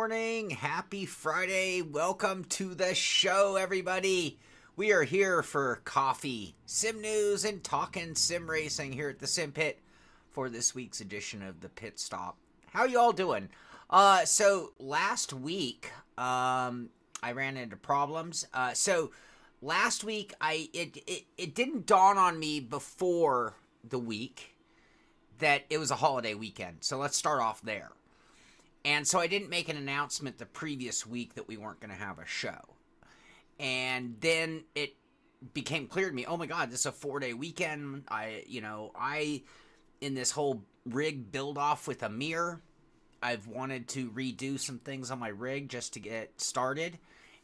morning. Happy Friday. Welcome to the show, everybody. We are here for coffee, sim news, and talking sim racing here at the Simpit for this week's edition of the Pitstop. How you all doing? So last week, I ran into problems. So last week, it didn't dawn on me before the week that it was a holiday weekend. So let's start off there. And so I didn't make an announcement the previous week that we weren't going to have a show. And then it became clear to me, oh my God, this is a 4-day weekend. I in this whole rig build off with Amir, I've wanted to redo some things on my rig just to get started.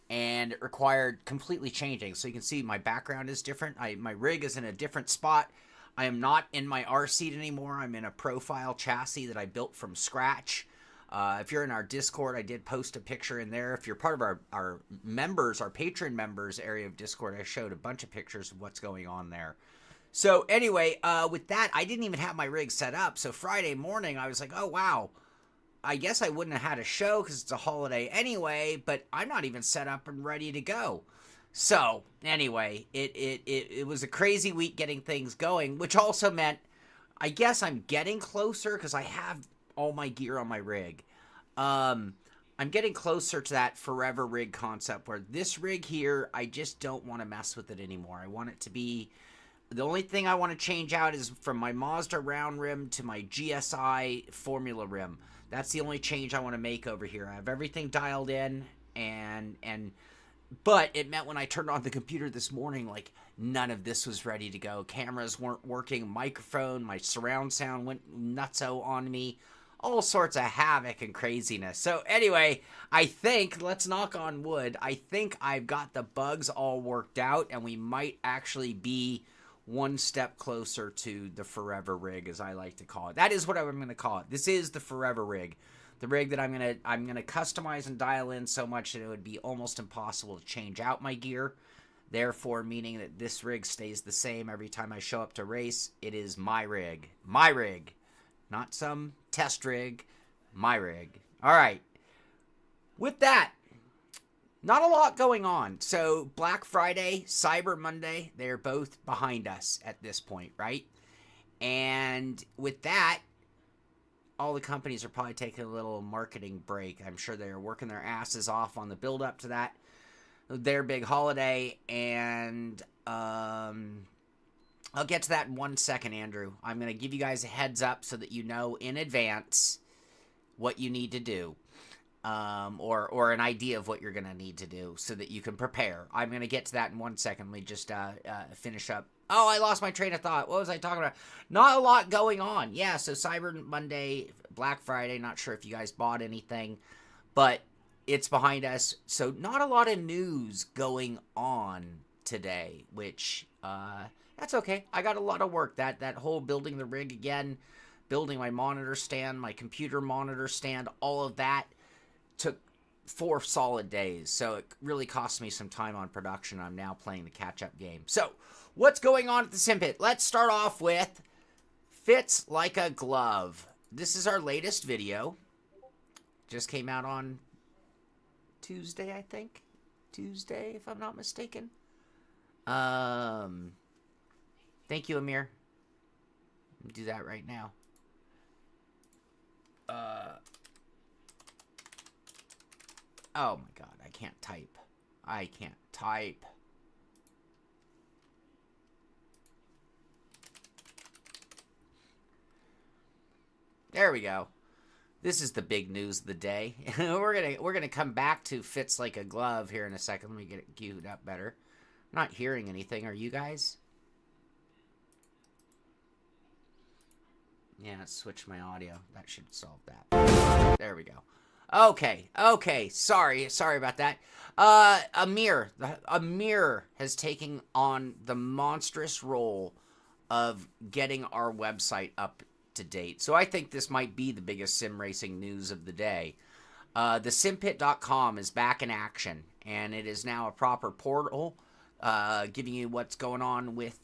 And it required completely changing. So you can see my background is different. My rig is in a different spot. I am not in my R seat anymore. I'm in a profile chassis that I built from scratch. If you're in our Discord, I did post a picture in there. If you're part of our members, our patron members area of Discord, I showed a bunch of pictures of what's going on there. So anyway, with that, I didn't even have my rig set up. So Friday morning, I was like, oh, wow. I guess I wouldn't have had a show because it's a holiday anyway, but I'm not even set up and ready to go. So anyway, it was a crazy week getting things going, which also meant I guess I'm getting closer because I have all my gear on my rig. I'm getting closer to that forever rig concept where this rig here, I just don't want to mess with it anymore. I want it to be, the only thing I want to change out is from my Mazda round rim to my GSI formula rim. That's the only change I want to make over here. I have everything dialed in but it meant when I turned on the computer this morning, like none of this was ready to go. Cameras weren't working, microphone, my surround sound went nutso on me. All sorts of havoc and craziness. So anyway, I think, let's knock on wood, I think I've got the bugs all worked out and we might actually be one step closer to the forever rig, as I like to call it. That is what I'm going to call it. This is the forever rig. The rig that I'm going to customize and dial in so much that it would be almost impossible to change out my gear. Therefore, meaning that this rig stays the same every time I show up to race. It is my rig. My rig. Not some test rig, my rig. All right. With that, not a lot going on. So Black Friday, Cyber Monday, they're both behind us at this point, right? And with that, all the companies are probably taking a little marketing break. I'm sure they're working their asses off on the build up to that, their big holiday. And I'll get to that in 1 second, Andrew. I'm going to give you guys a heads up so that you know in advance what you need to do, or an idea of what you're going to need to do so that you can prepare. I'm going to get to that in 1 second. Let me just finish up. Oh, I lost my train of thought. What was I talking about? Not a lot going on. Yeah, so Cyber Monday, Black Friday, not sure if you guys bought anything, but it's behind us. So not a lot of news going on today, which that's okay. I got a lot of work. That whole building the rig again, building my monitor stand, my computer monitor stand, all of that took 4 solid days. So it really cost me some time on production. I'm now playing the catch-up game. So what's going on at the Simpit? Let's start off with Fits Like a Glove. This is our latest video. Just came out on Tuesday, I think. Tuesday, if I'm not mistaken. Thank you, Amir. Do that right now. Oh my God, I can't type. I can't type. There we go. This is the big news of the day. we're gonna come back to Fits Like a Glove here in a second. Let me get it queued up better. I'm not hearing anything. Are you guys? Yeah, let's switch my audio. That should solve that. There we go. Okay. Sorry about that. Amir has taken on the monstrous role of getting our website up to date. So I think this might be the biggest sim racing news of the day. The Simpit.com is back in action, and it is now a proper portal, giving you what's going on with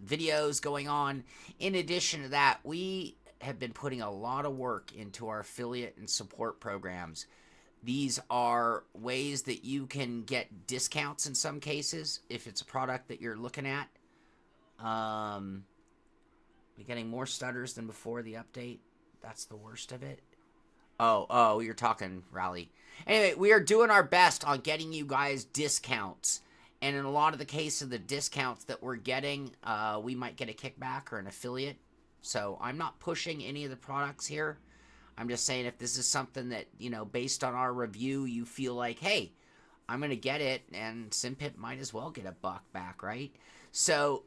videos going on. In addition to that, we have been putting a lot of work into our affiliate and support programs. These are ways that you can get discounts in some cases if it's a product that you're looking at. We're getting more stutters than before the update. That's the worst of it. Oh, you're talking Rally. Anyway, we are doing our best on getting you guys discounts. And in a lot of the cases, the discounts that we're getting, we might get a kickback or an affiliate. So I'm not pushing any of the products here. I'm just saying if this is something that, you know, based on our review, you feel like, hey, I'm going to get it, and Simpit might as well get $1 back, right? So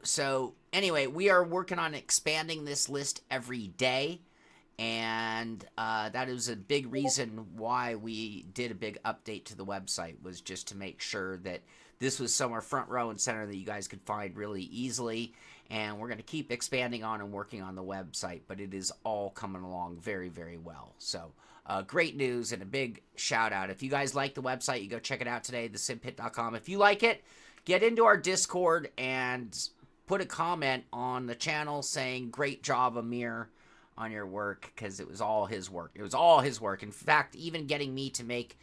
anyway, we are working on expanding this list every day, and that is a big reason why we did a big update to the website, was just to make sure that this was somewhere front row and center that you guys could find really easily. And we're going to keep expanding on and working on the website, but it is all coming along very, very well. So great news and a big shout out. If you guys like the website, you go check it out today, thesimpit.com. If you like it, get into our Discord and put a comment on the channel saying, great job, Amir, on your work, because it was all his work. It was all his work. In fact, even getting me to make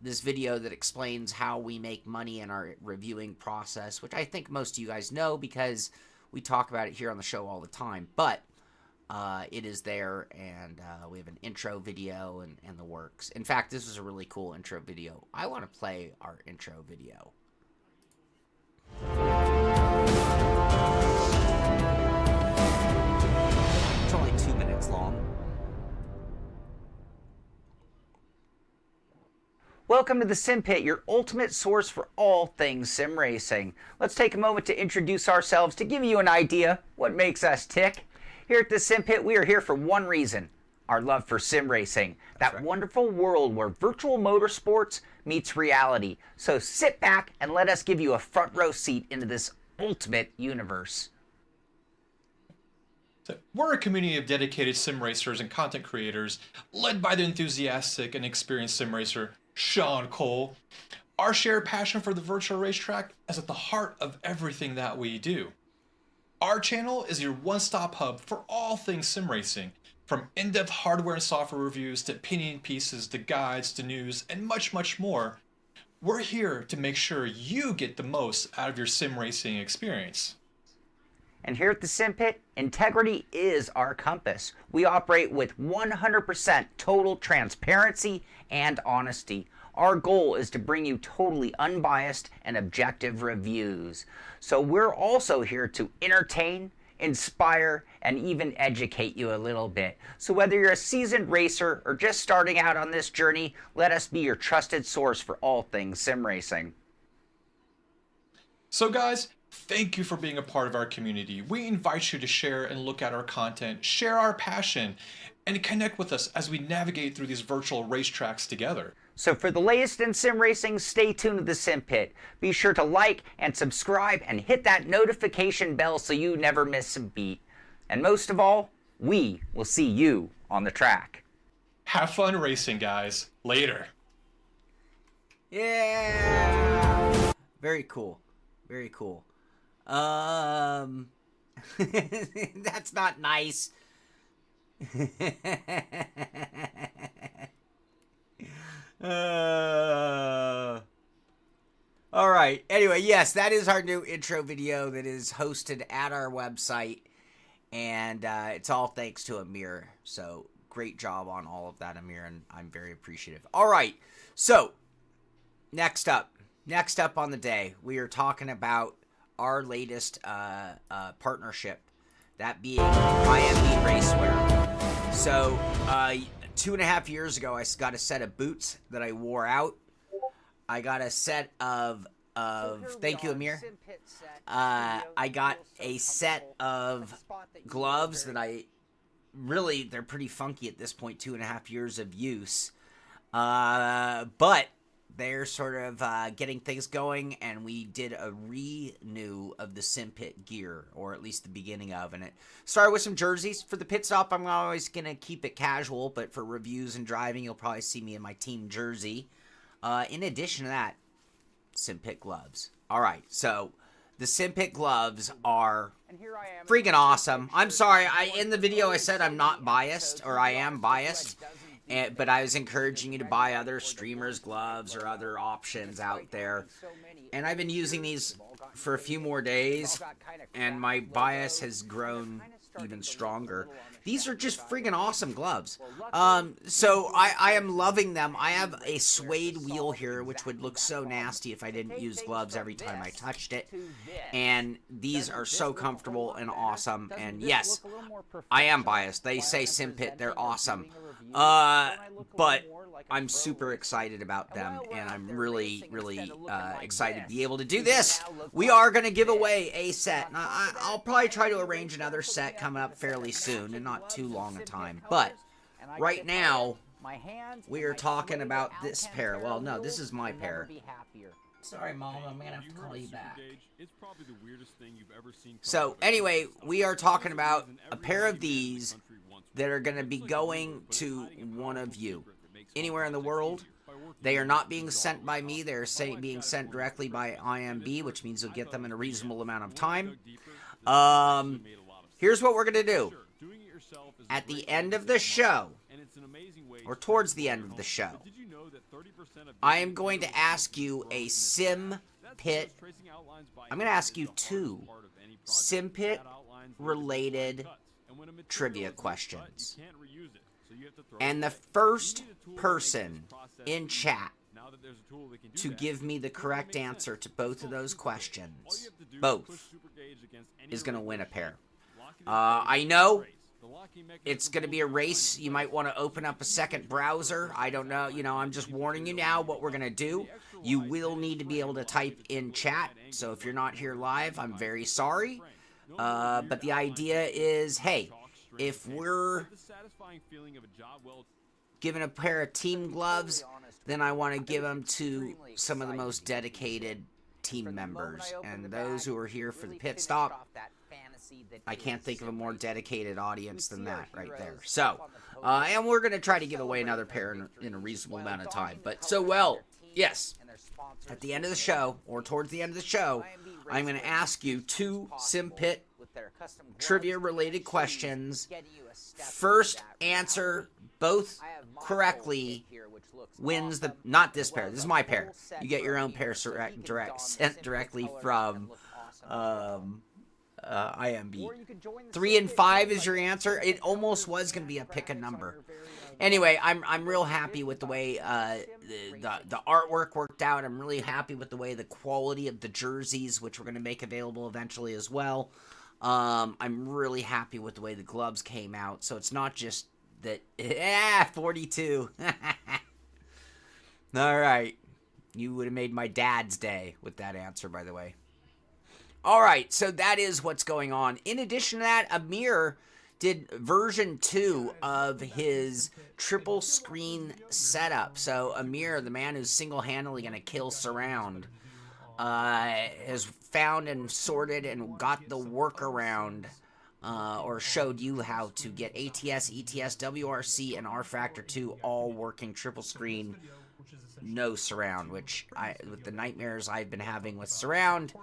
this video that explains how we make money in our reviewing process, which I think most of you guys know because we talk about it here on the show all the time, but it is there, and we have an intro video and the works. In fact, this is a really cool intro video. I want to play our intro video. It's only 2 minutes long. Welcome to the Simpit, your ultimate source for all things sim racing. Let's take a moment to introduce ourselves to give you an idea what makes us tick. Here at the Simpit, we are here for one reason: our love for sim racing. That's right. Wonderful world where virtual motorsports meets reality. So sit back and let us give you a front row seat into this ultimate universe. We're a community of dedicated sim racers and content creators led by the enthusiastic and experienced sim racer Sean Cole. Our shared passion for the virtual racetrack is at the heart of everything that we do. Our channel is your one-stop hub for all things sim racing, from in-depth hardware and software reviews to opinion pieces to guides to news and much, much more. We're here to make sure you get the most out of your sim racing experience. And here at the Simpit, integrity is our compass. We operate with 100% total transparency and honesty. Our goal is to bring you totally unbiased and objective reviews. So we're also here to entertain, inspire, and even educate you a little bit. So whether you're a seasoned racer or just starting out on this journey, let us be your trusted source for all things sim racing. So guys, thank you for being a part of our community. We invite you to share and look at our content, share our passion, and connect with us as we navigate through these virtual racetracks together. So for the latest in sim racing, stay tuned to the Simpit. Be sure to like and subscribe and hit that notification bell so you never miss a beat. And most of all, we will see you on the track. Have fun racing, guys. Later. Yeah. Very cool. Very cool. That's not nice. All right. Anyway, yes, that is our new intro video that is hosted at our website, and it's all thanks to Amir. So great job on all of that, Amir, and I'm very appreciative. All right. So next up on the day, we are talking about our latest partnership, that being IMB Racewear. So 2.5 years ago, I got a set of boots that I wore out. I got a set of thank you, Amir. I got a set of gloves that they're pretty funky at this point, 2.5 years of use. But they're sort of getting things going, and we did a renew of the Simpit gear, or at least the beginning of, and it started with some jerseys. For the pit stop, I'm always going to keep it casual, but for reviews and driving, you'll probably see me in my team jersey. In addition to that, Simpit gloves. All right, so The Simpit gloves are freaking awesome. I'm sorry, in the video I said I'm not biased, or I am biased, but I was encouraging you to buy other streamers' gloves or other options out there. And I've been using these for a few more days, and my bias has grown even stronger. These are just friggin' awesome gloves. So I am loving them. I have a suede wheel here, which would look so nasty if I didn't use gloves every time I touched it. And these are so comfortable and awesome. And yes, I am biased. They say Simpit, they're awesome. But I'm super excited about them, and I'm really excited to be able to do this. We are going to give away a set. Now, I'll probably try to arrange another set coming up fairly soon, and not too long a time. But right now, we are talking about this pair. Well, no, this is my pair. Sorry, Mom, I'm going to have to call you back. So, anyway, we are talking about a pair of these that are going to be going to one of you. Anywhere in the world. They are not being sent by me. They're being sent directly by IMB, which means you'll get them in a reasonable amount of time. Here's what we're going to do. At the end of the show, or towards the end of the show, I am going to ask you a Simpit. I'm going to ask you 2 Simpit related trivia questions. And the first person in chat to give me the correct answer to both of those questions, is going to win a pair. I know it's going to be a race. You might want to open up a second browser. I don't know. You know, I'm just warning you now what we're going to do. You will need to be able to type in chat. So if you're not here live, I'm very sorry. But the idea is, hey, if we're given a pair of team gloves, then I want to give them to some of the most dedicated team members. And those who are here for the pit stop, I can't think of a more dedicated audience than that right there. So, and we're going to try to give away another pair in a reasonable amount of time. But so, well, yes, at the end of the show, or towards the end of the show, I'm going to ask you 2 Simpit trivia-related questions. First answer both correctly wins the, not this pair, this is my pair. You get your own pair sent directly from IMB. 3 and 5 is your answer. It almost was going to be a pick a number. Anyway, I'm real happy with the way the artwork worked out. I'm really happy with the way the quality of the jerseys, which we're going to make available eventually as well. I'm really happy with the way the gloves came out. So it's not just that, 42. All right. You would have made my dad's day with that answer, by the way. All right, so that is what's going on. In addition to that, Amir did version 2 of his triple screen setup. So Amir, the man who's single-handedly going to kill Surround, has found and sorted and got the workaround, or showed you how to get ATS, ETS, WRC, and R-Factor 2 all working triple screen, no Surround, which with the nightmares I've been having with Surround.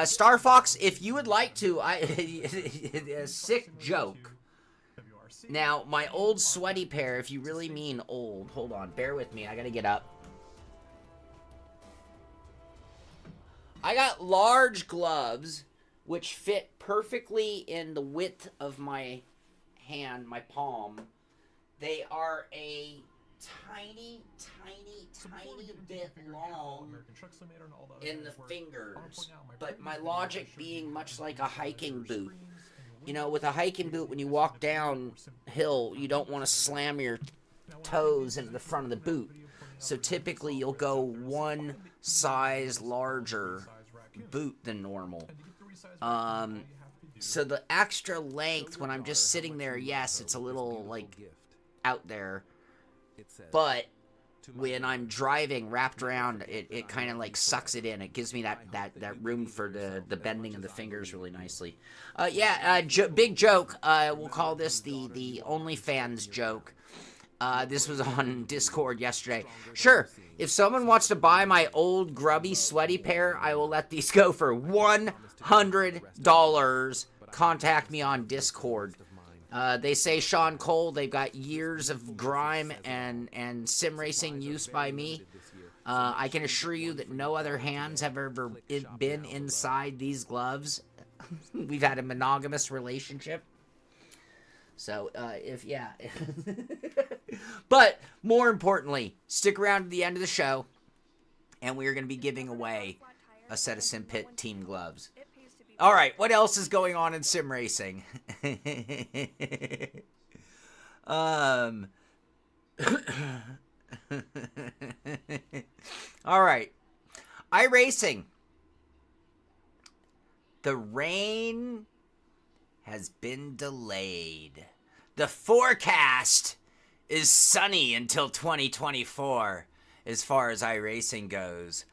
Star Fox, if you would like to, a sick joke. Now, my old sweaty pair, if you really mean old, hold on, bear with me, I gotta get up. I got large gloves, which fit perfectly in the width of my hand, my palm. They are a tiny bit long in the fingers, but my logic being much like a hiking boot. You know, with a hiking boot, when you walk downhill, you don't want to slam your toes into the front of the boot. So typically you'll go one size larger boot than normal. So the extra length when I'm just sitting there, yes, it's a little like out there, but when I'm driving wrapped around, it kind of like sucks it in. It gives me that room for the bending of the fingers really nicely. Big joke. We'll call this the OnlyFans joke. This was on Discord yesterday. Sure, if someone wants to buy my old grubby sweaty pair, I will let these go for $100. Contact me on Discord. They say Sean Cole, they've got years of grime and sim racing use by me. I can assure you that no other hands have ever been inside these gloves. We've had a monogamous relationship. So, but more importantly, stick around to the end of the show, and we are going to be giving away a set of Simpit team gloves. All right, what else is going on in sim racing? All right, iRacing. The rain has been delayed. The forecast is sunny until 2024 as far as iRacing goes.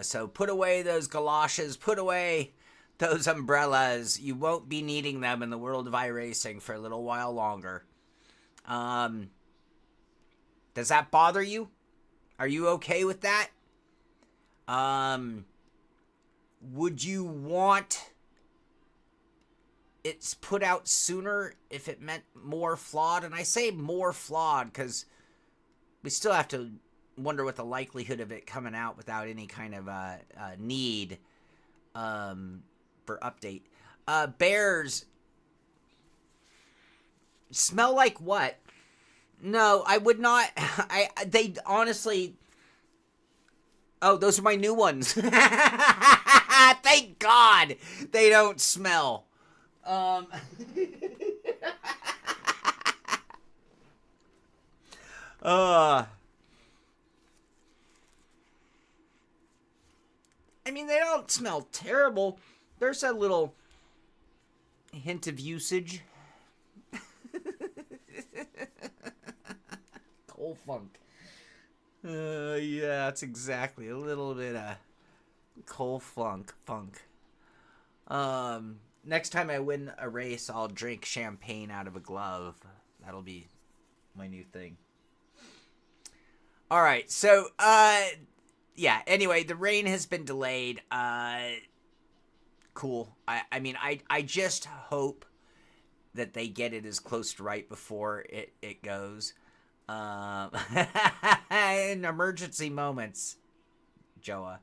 So put away those galoshes, put away those umbrellas. You won't be needing them in the world of iRacing for a little while longer. Does that bother you? Are you okay with that? Would you want it's put out sooner if it meant more flawed? And I say more flawed because we still have to wonder what the likelihood of it coming out without any kind of need for update. Bears smell like what? No, I would not. They honestly. Oh, those are my new ones. Thank God they don't smell. I mean, they don't smell terrible. There's a little hint of usage. Coal funk. Yeah, that's exactly a little bit of coal funk. Next time I win a race, I'll drink champagne out of a glove. That'll be my new thing. All right, so yeah. Anyway, the rain has been delayed. Cool. I mean, I just hope that they get it as close to right before it goes. In emergency moments, Joa,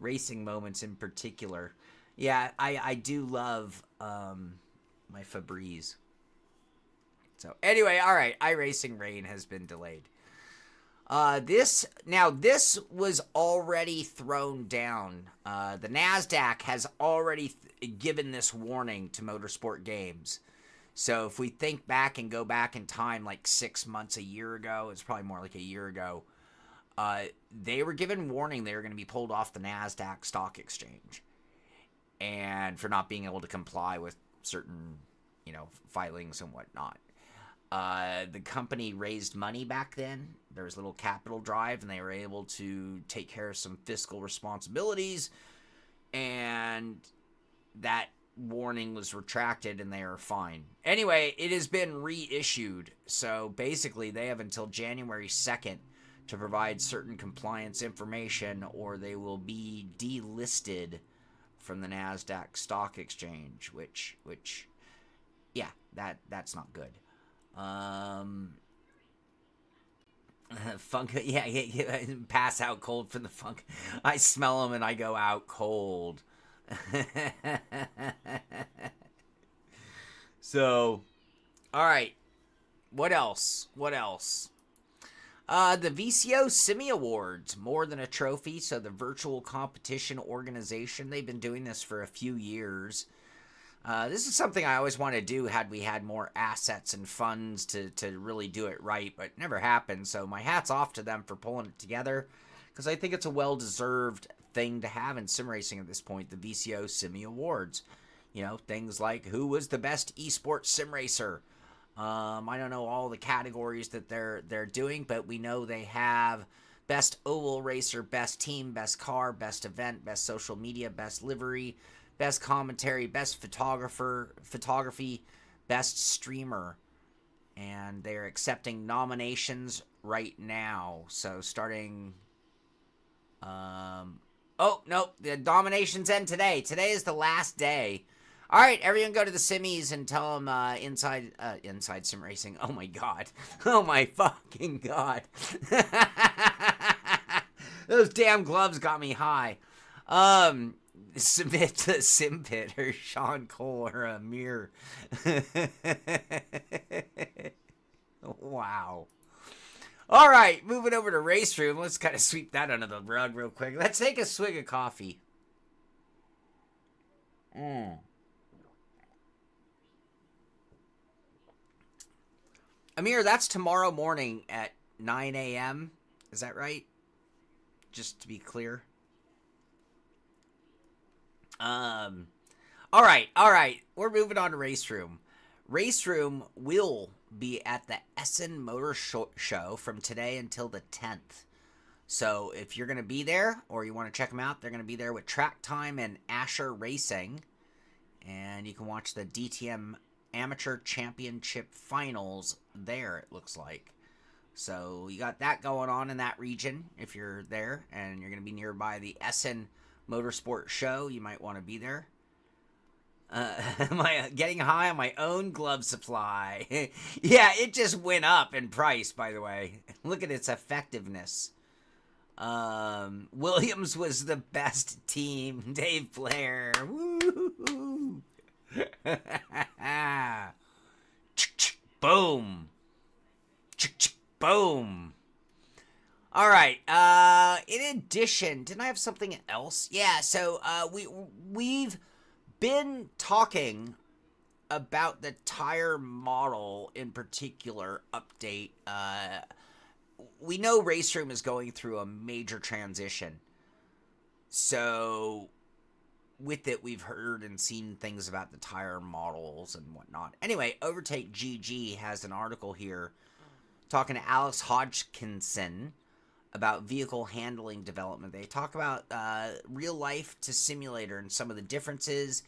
racing moments in particular. Yeah, I do love my Febreze. So anyway, all right, iRacing rain has been delayed. This was already thrown down. The NASDAQ has already given this warning to Motorsport Games. So if we think back and go back in time like 6 months, a year ago, it's probably more like a year ago, they were given warning they were going to be pulled off the NASDAQ stock exchange. And for not being able to comply with certain, filings and whatnot. The company raised money back then. There was a little capital drive, and they were able to take care of some fiscal responsibilities. And that warning was retracted, and they are fine. Anyway, it has been reissued. So basically, they have until January 2nd to provide certain compliance information, or they will be delisted from the NASDAQ stock exchange, which yeah, that's not good. Funk, yeah, pass out cold from the funk. I smell them and I go out cold. So, all right, what else? The VCO Simi Awards, more than a trophy, so the virtual competition organization. They've been doing this for a few years. This is something I always wanted to do had we had more assets and funds to really do it right, but it never happened. So my hat's off to them for pulling it together, because I think it's a well-deserved thing to have in sim racing at this point, the VCO Simi Awards. Things like who was the best esports sim racer. I don't know all the categories that they're doing, but we know they have best oval racer, best team, best car, best event, best social media, best livery, best commentary, best photography, best streamer. and they're accepting nominations right now. So starting, oh no, the nominations end today. Today is the last day. All right, everyone, go to the Simmies and tell them inside sim racing. Oh my god, oh my fucking god, those damn gloves got me high. Submit to Simpit or Sean Cole or Amir. Wow. All right, moving over to Race Room. Let's kind of sweep that under the rug real quick. Let's take a swig of coffee. Amir, that's tomorrow morning at 9 a.m. Is that right? Just to be clear. All right. We're moving on to Race Room. Race Room will be at the Essen Motor Show from today until the 10th. So if you're going to be there or you want to check them out, they're going to be there with Track Time and Asher Racing. And you can watch the DTM Amateur Championship Finals there, it looks like. So you got that going on in that region if you're there and you're going to be nearby the Essen Motorsport Show. You might want to be there. Am I getting high on my own glove supply? Yeah, it just went up in price, by the way. Look at its effectiveness. Williams was the best team. Dave Blair. Woo! Boom. Boom. All right. In addition, didn't I have something else? Yeah. So we've been talking about the tire model in particular update. We know Race Room is going through a major transition. So with it, we've heard and seen things about the tire models and whatnot. Anyway, Overtake GG has an article here talking to Alex Hodgkinson about vehicle handling development. They talk about real life to simulator and some of the differences.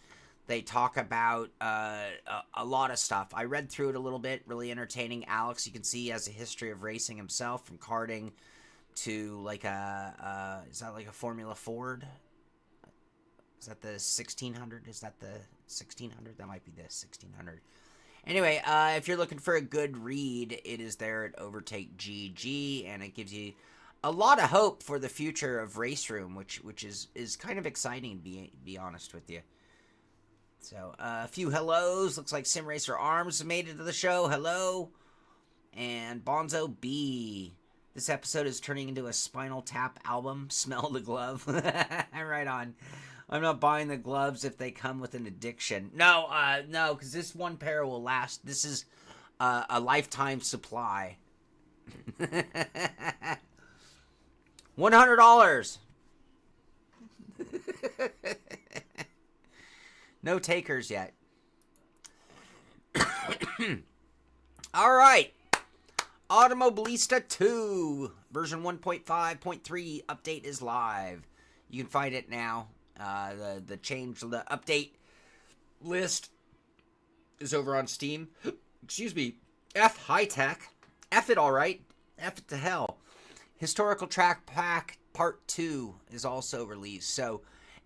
They talk about a lot of stuff. I read through it a little bit. Really entertaining. Alex, you can see, has a history of racing himself, from karting to like is that like a Formula Ford? Is that the 1600? Is that the 1600? That might be the 1600. Anyway, if you're looking for a good read, it is there at Overtake GG, and it gives you a lot of hope for the future of Race Room, which is kind of exciting, to be honest with you. So, a few hellos. Looks like Sim Racer Arms made it to the show. Hello. And Bonzo B. This episode is turning into a Spinal Tap album. Smell the glove. Right on. I'm not buying the gloves if they come with an addiction. No, because this one pair will last. This is a lifetime supply. $100. No takers yet. All right. Automobilista 2 version 1.5.3 update is live. You can find it now. The update list is over on Steam. Excuse me. F high tech. F it all right. F it to hell. Historical Track Pack Part 2 is also released. So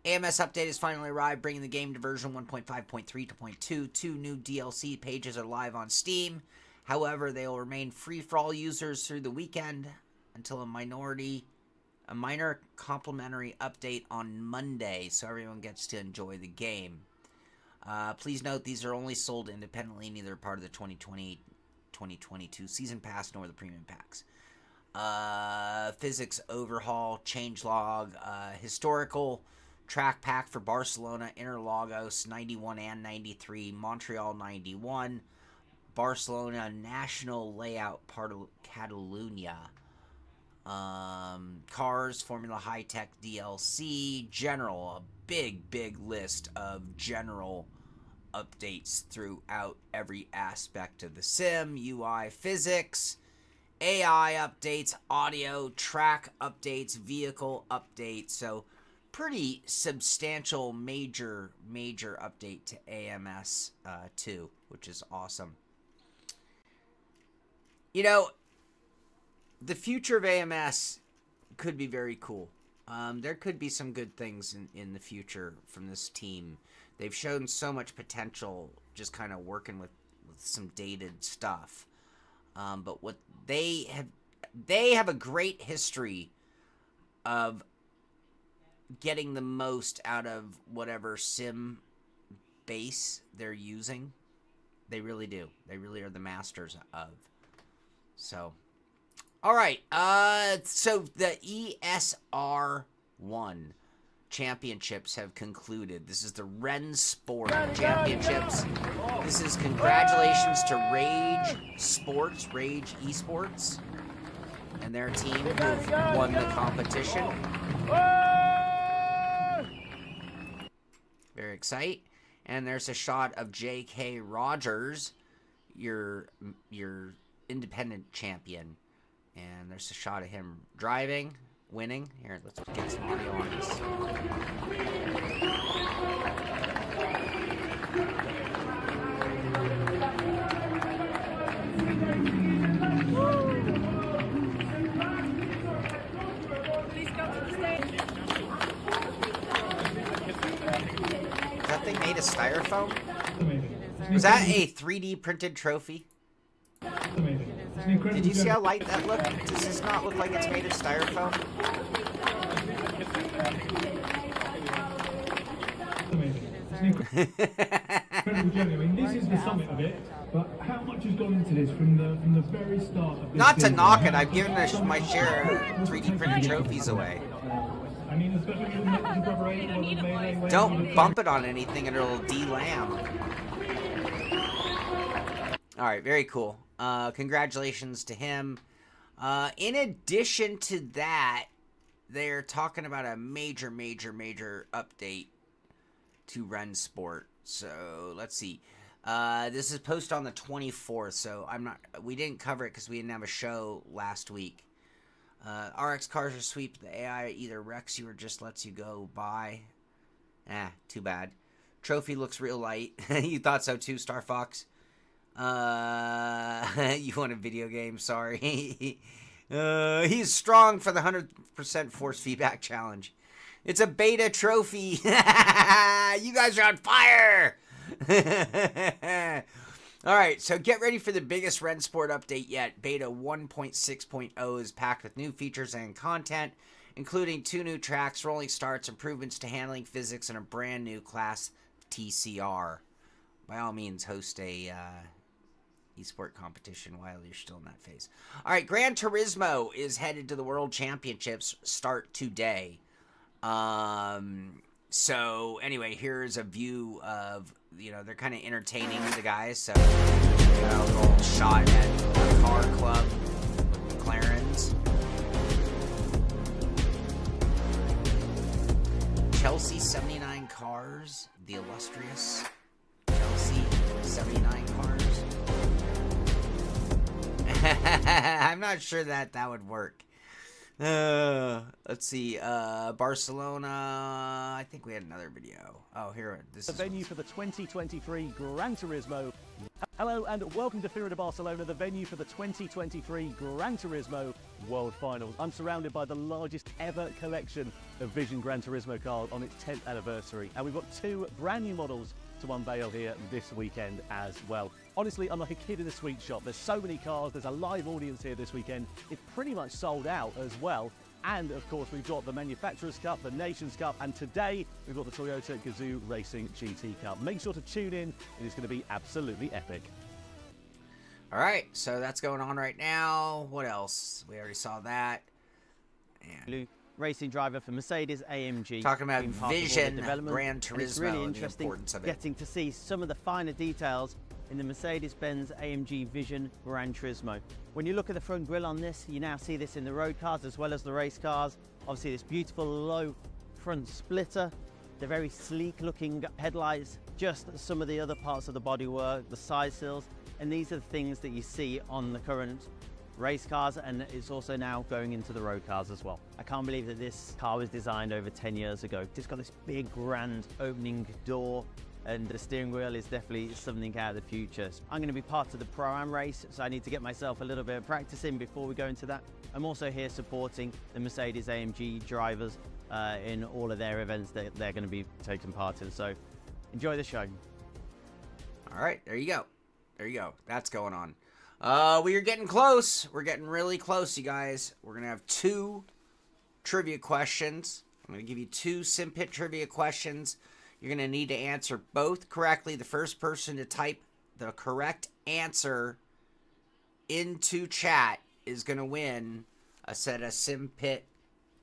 AMS update has finally arrived, bringing the game to version 1.5.3 to 0.2. 2 new DLC pages are live on Steam. However, they will remain free for all users through the weekend until a minor complimentary update on Monday, so everyone gets to enjoy the game. Please note these are only sold independently, neither part of the 2020-2022 season pass nor the premium packs. Physics overhaul, changelog, historical track pack for Barcelona, Interlagos 91 and 93, Montreal 91, Barcelona national layout part of Catalunya. Cars, Formula High Tech DLC, general, a big list of general updates throughout every aspect of the sim, UI, physics, AI updates, audio, track updates, vehicle updates. So pretty substantial major update to AMS 2, which is awesome. You know, the future of AMS could be very cool. There could be some good things in the future from this team. They've shown so much potential just kind of working with some dated stuff. But what they have a great history of getting the most out of whatever sim base they're using. They really do. They really are the masters of. So, all right. So the ESR1 championships have concluded. This is the Ren Sport championships. This is congratulations to Rage Esports and their team who've won the competition. Very exciting. And there's a shot of J.K. Rogers, your independent champion. And there's a shot of him driving, winning. Here, let's get some audio on this. Is that thing made of styrofoam? Was that a 3D printed trophy? Did you see how light that looked? Does this not look like it's made of styrofoam? Incredible journey. I mean, this is the summit of it, but how much has gone into this from the very start of this? Not to season? knock it, I've given my share of 3D printed trophies away. I mean, especially with the preparation of the melee. Don't bump it on anything and it'll de-lam. Alright, very cool. Congratulations to him. In addition to that, they're talking about a major update to Ren Sport. So, let's see. This is posted on the 24th, so we didn't cover it because we didn't have a show last week. RX cars are sweep. The AI either wrecks you or just lets you go by. Too bad. Trophy looks real light. You thought so too, Star Fox? You want a video game? Sorry. He's strong for the 100% force feedback challenge. It's a beta trophy. You guys are on fire. Alright, so get ready for the biggest Ren Sport update yet. Beta 1.6.0 is packed with new features and content, including 2 new tracks, rolling starts, improvements to handling physics, and a brand new class TCR. By all means, host a esport competition while you're still in that phase. Alright, Gran Turismo is headed to the World Championships, start today. So anyway, here's a view of, they're kind of entertaining the guys. So got a little shot at the car club with McLaren's. Chelsea 79 cars, the illustrious Chelsea 79 cars. I'm not sure that would work. Let's see. Barcelona. I think we had another video. Oh, here. This the is venue for the 2023 Gran Turismo. Hello and welcome to Feira de Barcelona, the venue for the 2023 Gran Turismo World Finals. I'm surrounded by the largest ever collection of Vision Gran Turismo cars on its 10th anniversary, and we've got 2 brand new models to unveil here this weekend as well. Honestly, I'm like a kid in a sweet shop. There's so many cars, there's a live audience here this weekend. It's pretty much sold out as well. And of course, we've got the Manufacturers Cup, the Nations Cup, and today we've got the Toyota Gazoo Racing GT Cup. Make sure to tune in, it is going to be absolutely epic. all right. So that's going on right now. What else? We already saw that. And Racing driver for Mercedes AMG. talking about being part of all the Vision development. Gran And it's Turismo really and the interesting importance of it. getting to see some of the finer details in the Mercedes-Benz AMG Vision Gran Turismo. When you look at the front grille on this, you now see this in the road cars as well as the race cars. Obviously this beautiful low front splitter, the very sleek looking headlights, just some of the other parts of the bodywork, the side sills, and these are the things that you see on the current race cars, and it's also now going into the road cars as well. I can't believe that this car was designed over 10 years ago. It's got this big grand opening door and the steering wheel is definitely something out of the future. I'm going to be part of the Pro-Am race, so I need to get myself a little bit of practice in before we go into that. I'm also here supporting the Mercedes-AMG drivers in all of their events that they're going to be taking part in, so enjoy the show. All right, there you go. There you go. That's going on. We are getting close. We're getting really close, you guys. We're going to have 2 trivia questions. I'm going to give you 2 Simpit trivia questions. You're going to need to answer both correctly. The first person to type the correct answer into chat is going to win a set of Simpit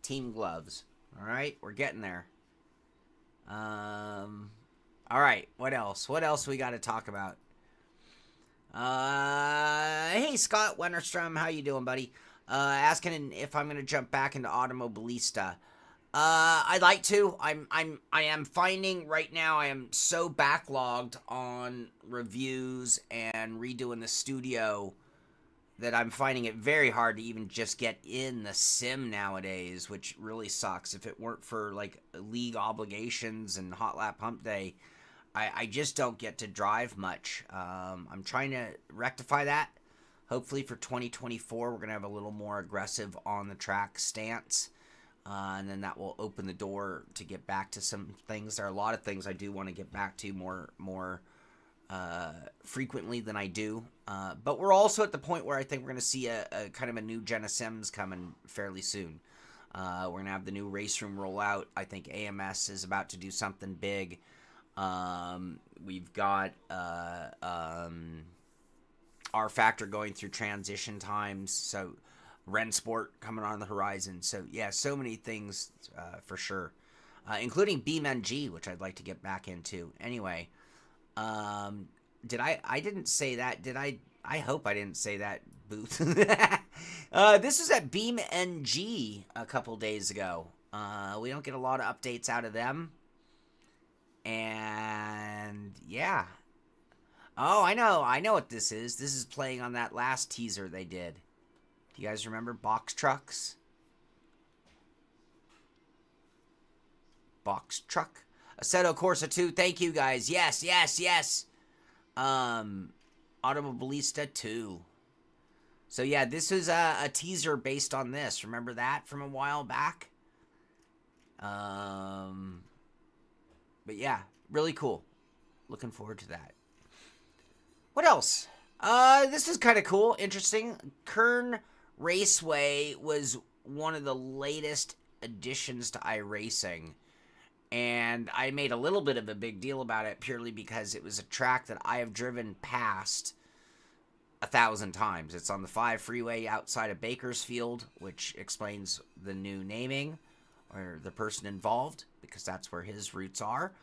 team gloves. All right, we're getting there. All right, what else? What else we got to talk about? Hey, Scott Wennerstrom, how you doing, buddy? Asking if I'm going to jump back into Automobilista. I'd like to. I am finding right now I am so backlogged on reviews and redoing the studio that I'm finding it very hard to even just get in the sim nowadays, which really sucks. If it weren't for like league obligations and Hot Lap Hump Day, I just don't get to drive much. I'm trying to rectify that. Hopefully for 2024, we're going to have a little more aggressive on the track stance. And then that will open the door to get back to some things. There are a lot of things I do want to get back to more frequently than I do. But we're also at the point where I think we're going to see a kind of a new gen of sims coming fairly soon. We're going to have the new race room rollout. I think AMS is about to do something big. We've got R Factor going through transition times. So Rensport coming on the horizon. So yeah, so many things for sure, including BeamNG, which I'd like to get back into. Anyway, did I didn't say that, did I? I hope I didn't say that, Booth. This is at BeamNG a couple days ago. We don't get a lot of updates out of them. And yeah. Oh, I know what this is. This is playing on that last teaser they did. Do you guys remember Box Trucks? Box Truck? Assetto Corsa 2, thank you guys. Yes. Automobilista 2. So yeah, this is a teaser based on this. Remember that from a while back? But yeah, really cool. Looking forward to that. What else? This is kind of cool, interesting. Kern Raceway was one of the latest additions to iRacing, and I made a little bit of a big deal about it purely because it was a track that I have driven past 1,000 times. It's on the 5 freeway outside of Bakersfield, which explains the new naming or the person involved, because that's where his roots are.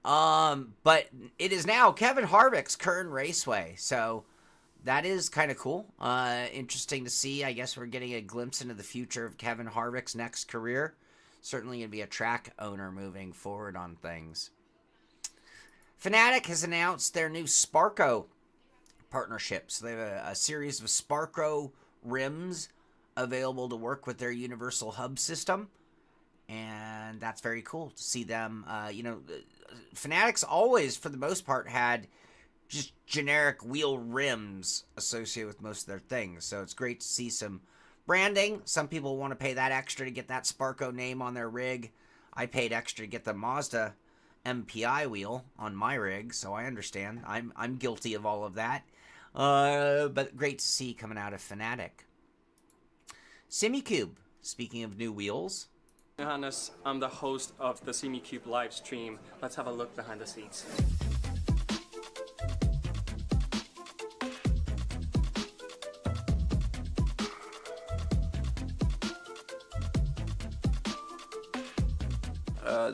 But it is now Kevin Harvick's Kern Raceway, so that is kind of cool. Interesting to see. I guess we're getting a glimpse into the future of Kevin Harvick's next career. Certainly going to be a track owner moving forward on things. Fanatec has announced their new Sparco partnership. So they have a series of Sparco rims available to work with their Universal Hub system. And that's very cool to see them. Fanatec's always, for the most part, had just generic wheel rims associated with most of their things. So it's great to see some branding. Some people want to pay that extra to get that Sparco name on their rig. I paid extra to get the Mazda MPI wheel on my rig, so I understand. I'm guilty of all of that. But great to see coming out of Fanatec. SimiCube, speaking of new wheels. Johannes, I'm the host of the SimiCube live stream. Let's have a look behind the scenes.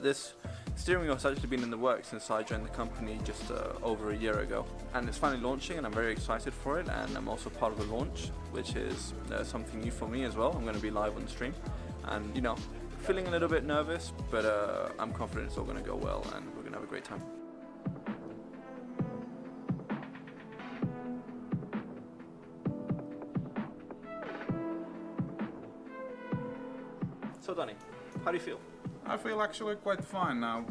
This steering wheel has actually been in the works since I joined the company just over a year ago, and it's finally launching, and I'm very excited for it. And I'm also part of the launch, which is something new for me as well. I'm going to be live on the stream, and feeling a little bit nervous, but I'm confident it's all going to go well, and we're going to have a great time. So Danny, how do you feel? I feel actually quite fine now.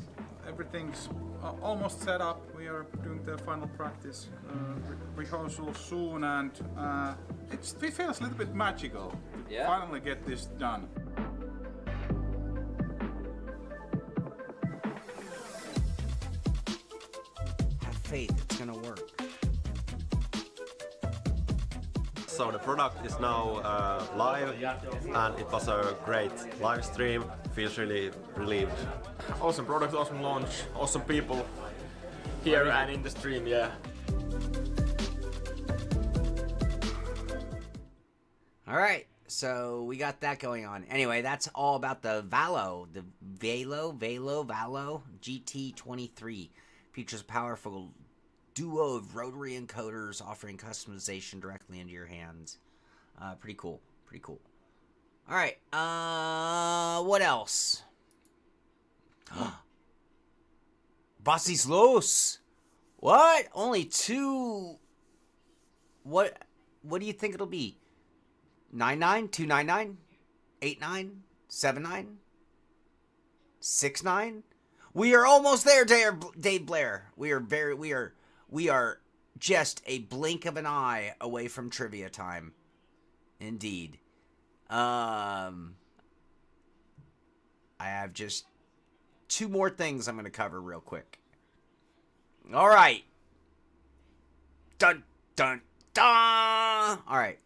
Everything's almost set up. We are doing the final practice rehearsal soon, and it feels a little bit magical to finally get this done. Have faith, it's gonna work. So the product is now live, and it was a great live stream. Feels really relieved. Awesome product, awesome launch, awesome people here and in the stream, yeah. All right, so we got that going on. Anyway, that's all about the Valo GT23. Features a powerful duo of rotary encoders offering customization directly into your hands. Pretty cool. All right, what else? Basis Los. What? Only 2. What do you think it'll be? 99, 299, 89, 79, 69. We are almost there, Dave Blair. We are just a blink of an eye away from trivia time. Indeed. I have just 2 more things I'm going to cover real quick. All right. Dun, dun, dun. All right.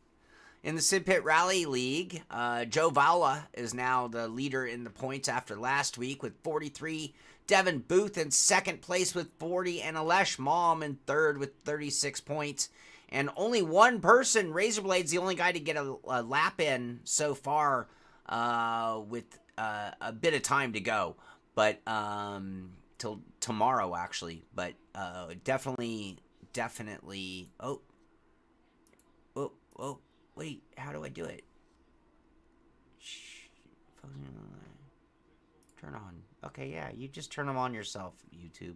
In the Simpit Rally League, Joe Valla is now the leader in the points after last week with 43. Devin Booth in second place with 40. And Alesh Malm in third with 36 points. And only one person, Razorblade's the only guy to get a lap in so far with a bit of time to go. But till tomorrow, actually. But definitely. Oh, wait, how do I do it? Turn on. Okay, yeah, you just turn them on yourself, YouTube.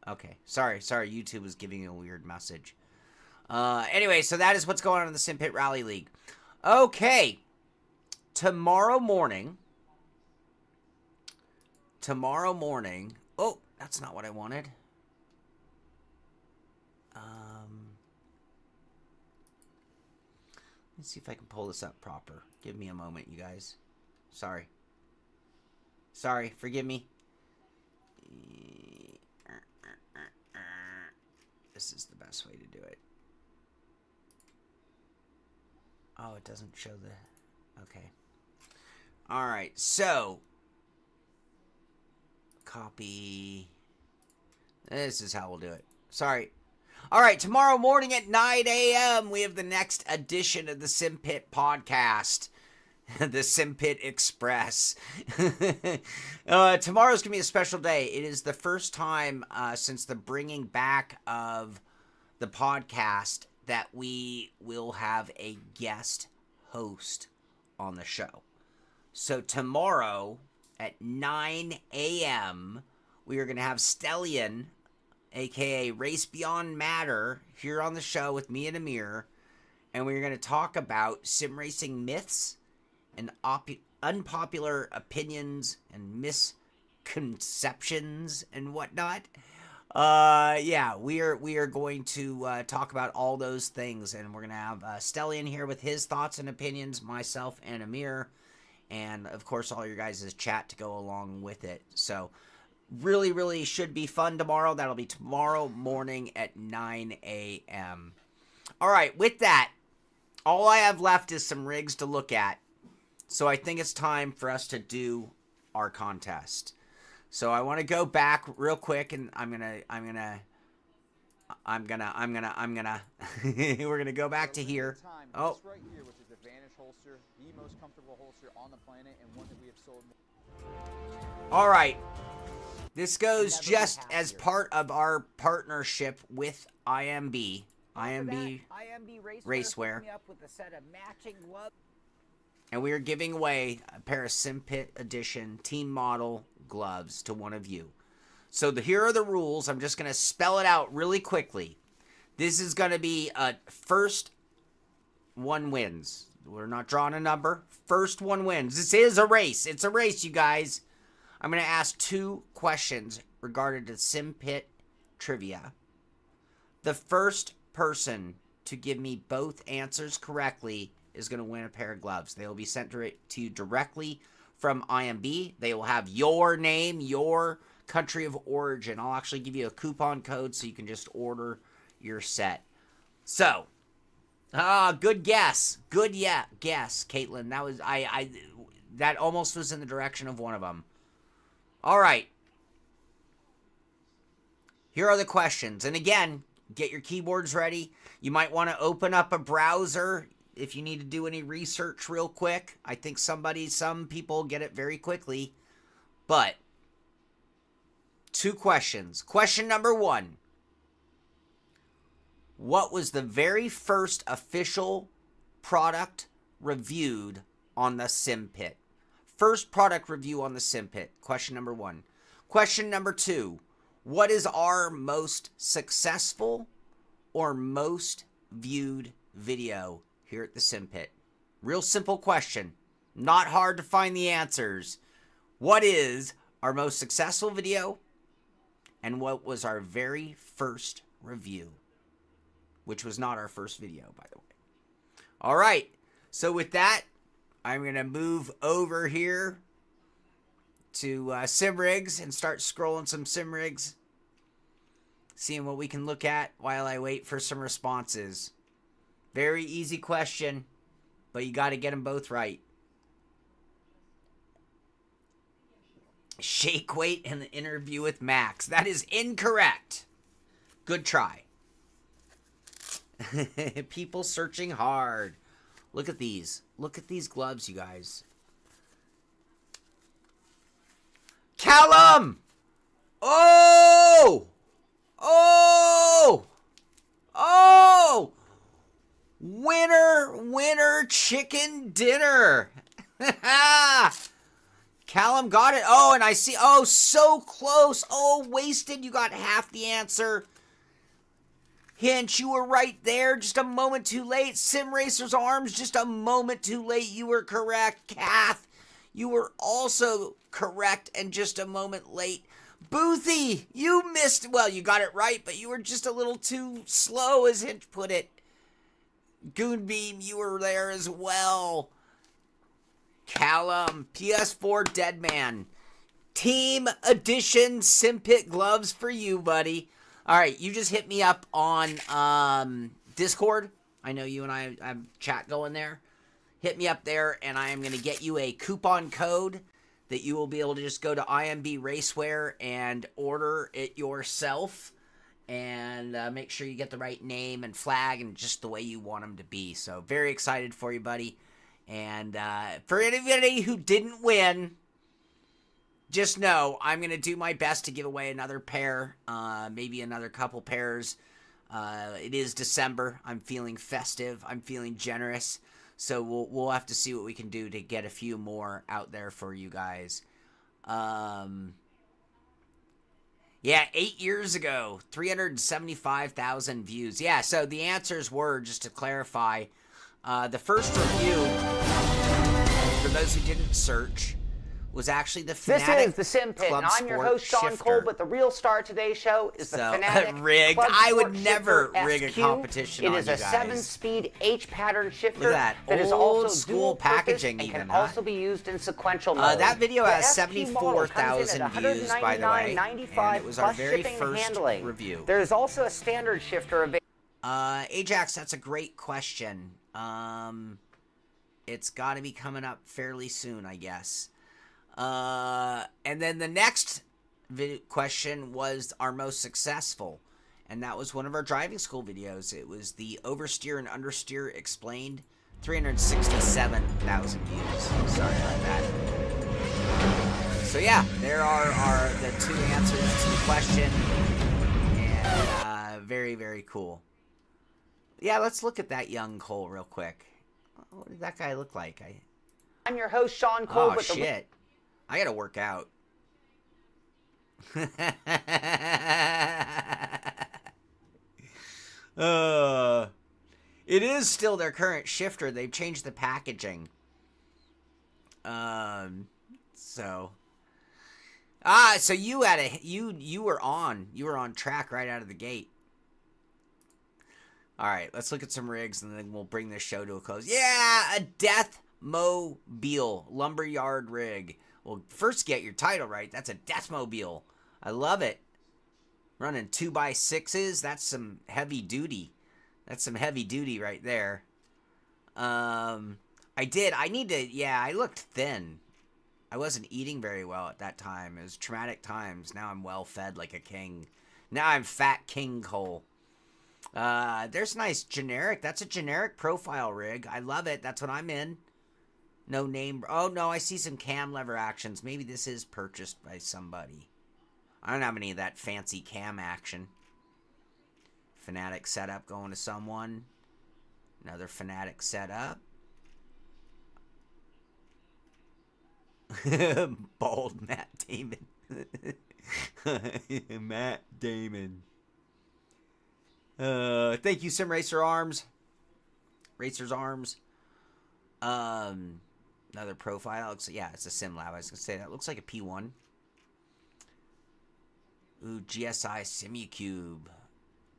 Okay, sorry, YouTube was giving you a weird message. Anyway, so that is what's going on in the Simpit Rally League. Okay, tomorrow morning, oh, that's not what I wanted. Let's see if I can pull this up proper. Give me a moment, you guys. Sorry, forgive me. This is the best way to do it. Oh, it doesn't show the... Okay. Alright, so... Copy... This is how we'll do it. Sorry. Alright, tomorrow morning at 9 a.m. we have the next edition of the Simpit podcast. The Simpit Express. Tomorrow's going to be a special day. It is the first time since the bringing back of the podcast that we will have a guest host on the show. So tomorrow at 9 a.m. we are going to have Stellian, a.k.a. Race Beyond Matter, here on the show with me and Amir. And we're going to talk about sim racing myths and unpopular opinions and misconceptions and whatnot. Yeah, we are going to talk about all those things, and we're gonna have Stellian here with his thoughts and opinions, myself and Amir, and of course all your guys' chat to go along with it. So really should be fun tomorrow. That'll be tomorrow morning at 9 a.m. All right, with that, all I have left is some rigs to look at. So I think it's time for us to do our contest. So I want to go back real quick, and I'm gonna we're gonna go back to here. Oh, right here, which is the Vanish holster, the most comfortable holster on the planet, and one that we have sold. All right, this goes just as part of our partnership with IMB Racewear. And we are giving away a pair of Simpit Edition Team Model gloves to one of you. So here are the rules. I'm just going to spell it out really quickly. This is going to be a first one wins. We're not drawing a number. First one wins. This is a race. It's a race, you guys. I'm going to ask 2 questions regarding the Simpit trivia. The first person to give me both answers correctly is going to win a pair of gloves. They will be sent to you directly from IMB. They will have your name, your country of origin. I'll actually give you a coupon code so you can just order your set. So, good guess. Good guess, Caitlin. That was that almost was in the direction of one of them. All right. Here are the questions. And again, get your keyboards ready. You might want to open up a browser if you need to do any research real quick. I think some people get it very quickly. But 2 questions. Question number 1. What was the very first official product reviewed on the Simpit? First product review on the Simpit. Question number 1. Question number 2. What is our most successful or most viewed video here at the Simpit? Real simple question. Not hard to find the answers. What is our most successful video? And what was our very first review? Which was not our first video, by the way. All right. So with that, I'm going to move over here to sim rigs and start scrolling some sim rigs. Seeing what we can look at while I wait for some responses. Very easy question, but you got to get them both right. Shake weight in the interview with Max. That is incorrect. Good try. People searching hard. Look at these. Look at these gloves, you guys. Callum! Oh! Oh! Oh! Winner chicken dinner. Callum got it. Oh, and I see. Oh, so close. Oh, wasted. You got half the answer. Hinch, you were right there. Just a moment too late. Sim Racer's Arms, just a moment too late. You were correct. Kath, you were also correct and just a moment late. Boothy, you missed. Well, you got it right, but you were just a little too slow, as Hinch put it. Goonbeam, you were there as well. Callum, PS4 Deadman. Team Edition Simpit gloves for you, buddy. All right, you just hit me up on Discord. I know you and I have chat going there. Hit me up there, and I am going to get you a coupon code that you will be able to just go to IMB Racewear and order it yourself. And make sure you get the right name and flag and just the way you want them to be. So very excited for you, buddy. And for anybody who didn't win, just know I'm going to do my best to give away another pair, maybe another couple pairs. It is December. I'm feeling festive. I'm feeling generous. So we'll have to see what we can do to get a few more out there for you guys. Yeah, 8 years ago, 375,000 views. Yeah, so the answers were, just to clarify, the first review, for those who didn't search, was actually the Fnatic. This is the Simpit, Club and I'm your host, Sean Shifter. Cole, but the real star of today's show is the Fnatic rigged. Club I would Sport never Shifter rig a SQ. competition on It is you a guys. 7-speed H-pattern shifter Look at that. is Old also school dual packaging purpose even, and huh? can also be used in sequential mode. That video The has SQ model comes in 74,000 at views, by the way, $199.95 and it was our plus very shipping and first handling. review. There is also a standard shifter available. Ajax, that's a great question. It's got to be coming up fairly soon, I guess. And then the next question was our most successful, and that was one of our driving school videos. It was the oversteer and understeer explained. 367,000 views. Sorry about that. So yeah, there are the 2 answers to the question, and very, very cool. Yeah, let's look at that young Cole real quick. What did that guy look like? I'm your host, Sean Cole. Oh, with shit. I gotta work out. It is still their current shifter. They've changed the packaging. So you had you were on track right out of the gate. All right, let's look at some rigs and then we'll bring this show to a close. Yeah, a Death Mobile lumberyard rig. Well, first get your title right. That's a Death Mobile. I love it. Running 2x6s. That's some heavy duty. That's some heavy duty right there. I looked thin. I wasn't eating very well at that time. It was traumatic times. Now I'm well fed like a king. Now I'm fat king Cole. There's nice generic. That's a generic profile rig. I love it. That's what I'm in. No name. Oh, no, I see some cam lever actions. Maybe this is purchased by somebody. I don't have any of that fancy cam action. Fanatic setup going to someone. Another Fanatic setup. Bald Matt Damon. Matt Damon. Thank you, Sim Racer Arms. Racer's Arms. Another profile. Yeah, it's a Sim Lab. I was gonna say that looks like a P1. Ooh, GSI Simucube.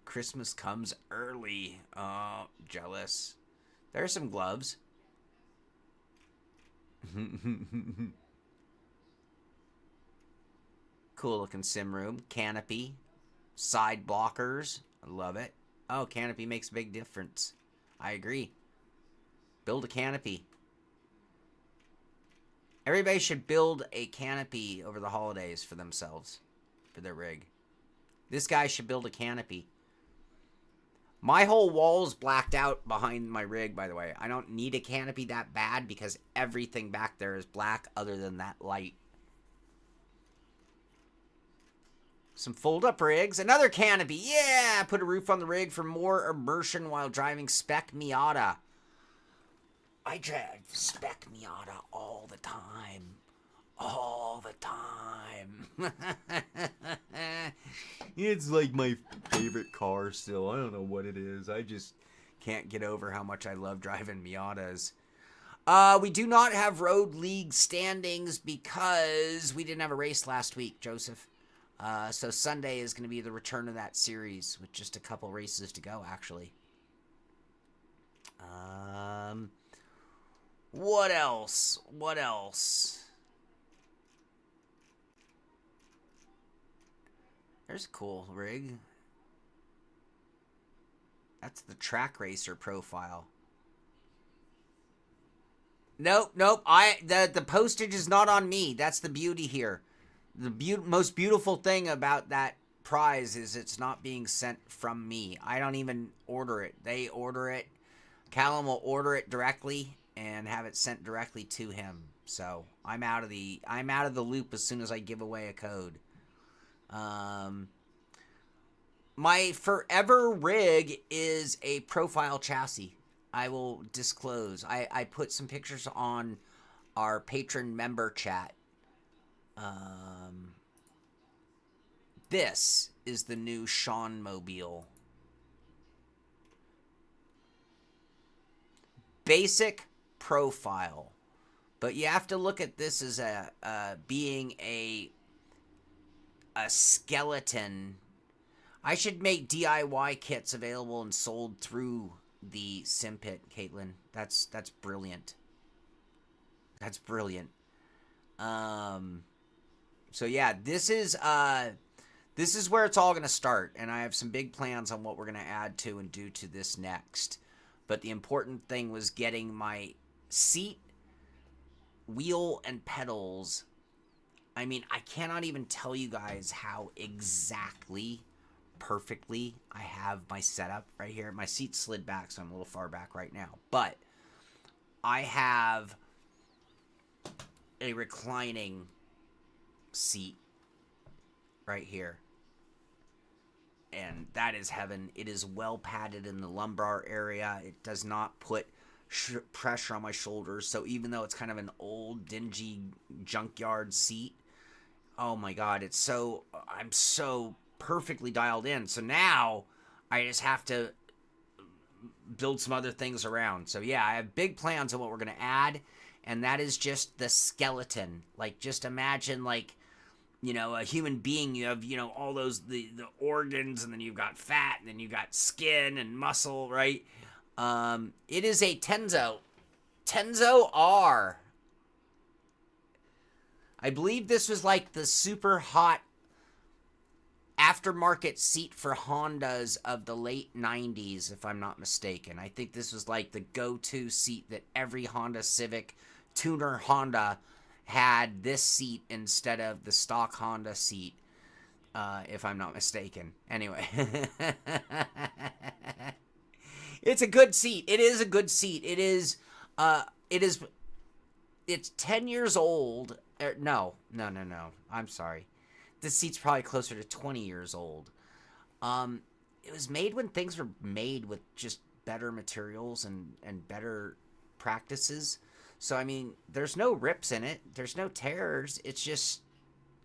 Christmas comes early. Oh, jealous. There's some gloves. Cool looking sim room. Canopy. Side blockers. I love it. Oh, canopy makes a big difference. I agree. Build a canopy. Everybody should build a canopy over the holidays for themselves. For their rig. This guy should build a canopy. My whole wall's blacked out behind my rig, by the way. I don't need a canopy that bad because everything back there is black other than that light. Some fold-up rigs. Another canopy. Yeah! Put a roof on the rig for more immersion while driving Spec Miata. I drive Spec Miata all the time. All the time. It's like my favorite car still. I don't know what it is. I just can't get over how much I love driving Miatas. We do not have Road League standings because we didn't have a race last week, Joseph. So Sunday is going to be the return of that series with just a couple races to go, actually. What else? What else? There's a cool rig. That's the track racer profile. Nope. The postage is not on me. That's the beauty here. The most beautiful thing about that prize is it's not being sent from me. I don't even order it. They order it. Callum will order it directly and have it sent directly to him. So I'm out of the loop as soon as I give away a code. My forever rig is a profile chassis. I will disclose. I put some pictures on our patron member chat. This is the new Sean Mobile. Basic profile. But you have to look at this as being a skeleton. I should make DIY kits available and sold through the Simpit, Caitlin. That's brilliant. That's brilliant. So yeah, this is where it's all going to start, and I have some big plans on what we're going to add to and do to this next. But the important thing was getting my seat, wheel, and pedals. I mean, I cannot even tell you guys how exactly perfectly I have my setup right here. My seat slid back, so I'm a little far back right now. But I have a reclining seat right here. And that is heaven. It is well padded in the lumbar area. It does not put pressure on my shoulders. So even though it's kind of an old, dingy junkyard seat, oh my God, I'm so perfectly dialed in. So now I just have to build some other things around. So yeah, I have big plans on what we're going to add, and that is just the skeleton. Like, just imagine, like, you know, a human being. You have, you know, all those, the organs, and then you've got fat, and then you've got skin and muscle, right? It is a Tenzo R. I believe this was like the super hot aftermarket seat for Hondas of the late 90s, if I'm not mistaken. I think this was like the go-to seat that every Honda Civic tuner Honda had, this seat instead of the stock Honda seat, if I'm not mistaken. Anyway. It's a good seat. It is a good seat. It's 10 years old. No. I'm sorry. This seat's probably closer to 20 years old. It was made when things were made with just better materials and better practices. So, I mean, there's no rips in it. There's no tears. It's just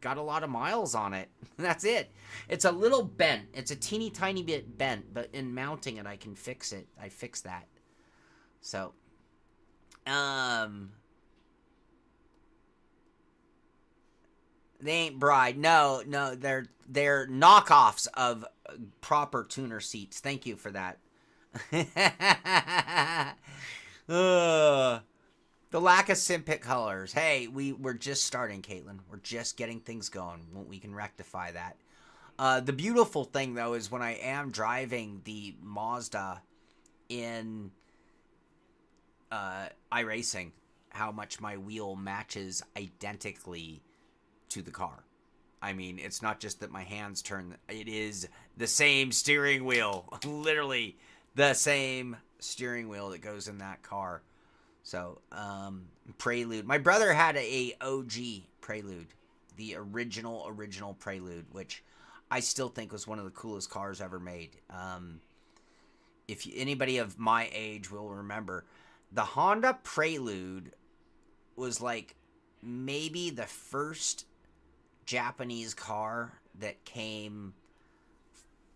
got a lot of miles on it. That's it. It's a little bent. It's a teeny tiny bit bent, but in mounting it, I can fix it. I fixed that. So, they ain't bride. No, they're knockoffs of proper tuner seats. Thank you for that. The lack of Simpit colors. Hey, we're just starting, Caitlin. We're just getting things going. We can rectify that. The beautiful thing, though, is when I am driving the Mazda in iRacing, how much my wheel matches identically to the car. I mean, it's not just that my hands turn. It is the same steering wheel. Literally the same steering wheel that goes in that car. So, Prelude. My brother had a OG Prelude. The original Prelude, which I still think was one of the coolest cars ever made. If anybody of my age will remember, the Honda Prelude was like maybe the first Japanese car that came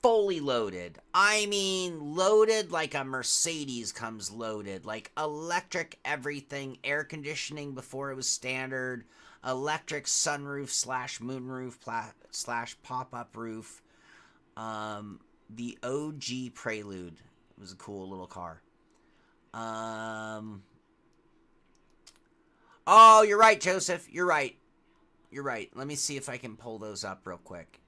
fully loaded. I mean, loaded like a Mercedes comes loaded. Like electric everything, air conditioning before it was standard, electric sunroof / moonroof / pop-up roof. The OG Prelude was a cool little car. Oh, you're right, Joseph. You're right. Let me see if I can pull those up real quick.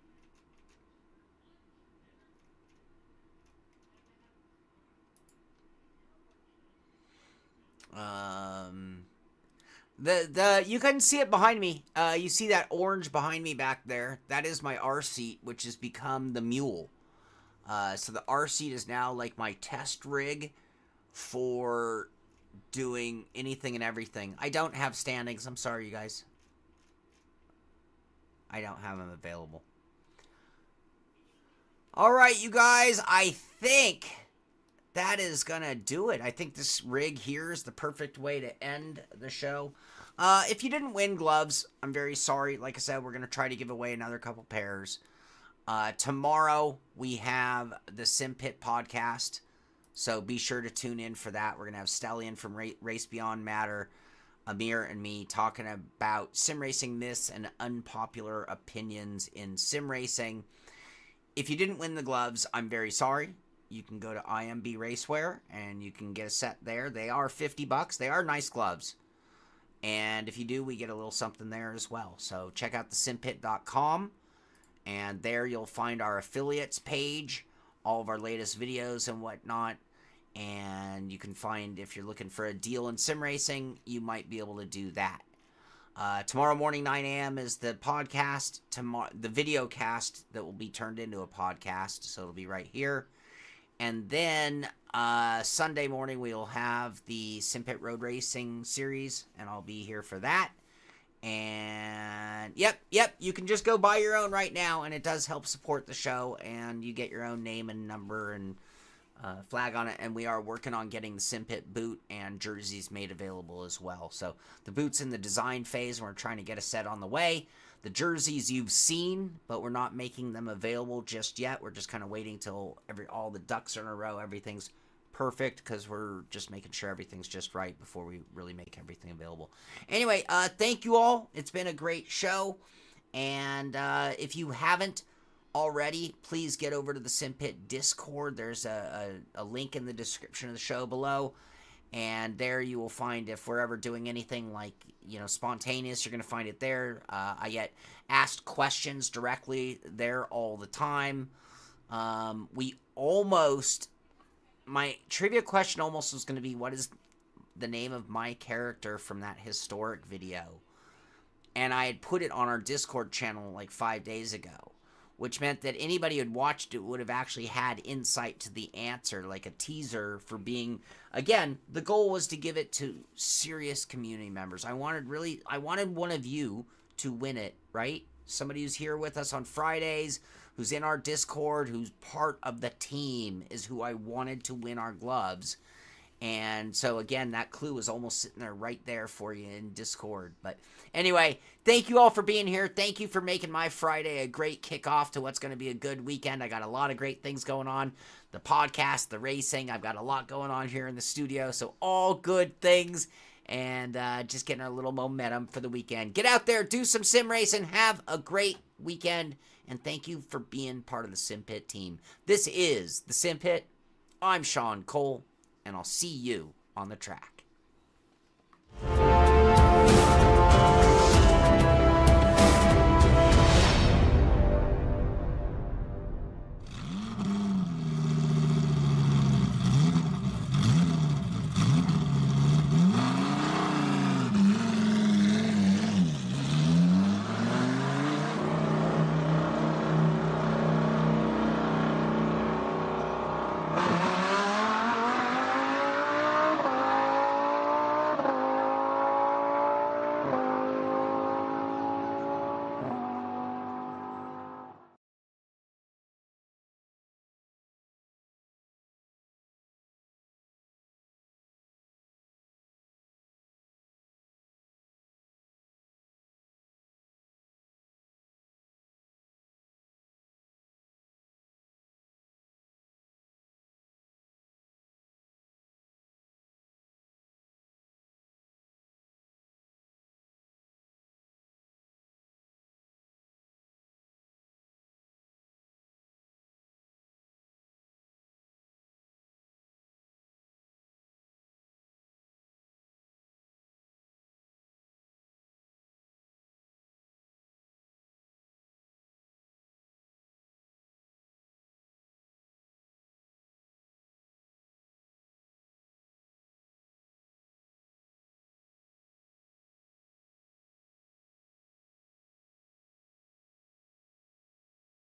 You can see it behind me. You see that orange behind me back there? That is my R seat, which has become the mule. So the R seat is now like my test rig for doing anything and everything. I don't have standings. I'm sorry, you guys. I don't have them available. All right, you guys. I think that is going to do it. I think this rig here is the perfect way to end the show. If you didn't win gloves, I'm very sorry. Like I said, we're going to try to give away another couple pairs. Tomorrow, we have the Simpit podcast. So be sure to tune in for that. We're going to have Stellian from Race Beyond Matter, Amir, and me talking about sim racing myths and unpopular opinions in sim racing. If you didn't win the gloves, I'm very sorry. You can go to IMB Racewear and you can get a set there. They are $50. They are nice gloves. And if you do, we get a little something there as well. So check out the simpit.com. And there you'll find our affiliates page, all of our latest videos and whatnot. And you can find, if you're looking for a deal in sim racing, you might be able to do that. Tomorrow morning, 9 a.m. is the podcast. The video cast that will be turned into a podcast. So it'll be right here. And then Sunday morning, we'll have the Simpit Road Racing series. And I'll be here for that. And yep, you can just go buy your own right now, and it does help support the show, and you get your own name and number and flag on it. And we are working on getting the Simpit boot and jerseys made available as well. So the boot's in the design phase, and we're trying to get a set on the way. The jerseys you've seen, but we're not making them available just yet. We're just kind of waiting till all the ducks are in a row, everything's perfect because we're just making sure everything's just right before we really make everything available. Anyway, thank you all. It's been a great show. And if you haven't already, please get over to the Simpit Discord. There's a link in the description of the show below. And there you will find, if we're ever doing anything like, spontaneous, you're going to find it there. I get asked questions directly there all the time. My trivia question almost was going to be, what is the name of my character from that historic video? And I had put it on our Discord channel like 5 days ago, which meant that anybody who had watched it would have actually had insight to the answer, like a teaser for being, again, the goal was to give it to serious community members. I wanted one of you to win it, right? Somebody who's here with us on Fridays, who's in our Discord, who's part of the team, is who I wanted to win our gloves. And so, again, that clue is almost sitting there right there for you in Discord. But anyway, thank you all for being here. Thank you for making my Friday a great kickoff to what's going to be a good weekend. I got a lot of great things going on. The podcast, the racing. I've got a lot going on here in the studio. So all good things. And just getting our little momentum for the weekend. Get out there, do some sim racing. Have a great weekend. And thank you for being part of the Simpit team. This is the Simpit. I'm Sean Cole. And I'll see you on the track.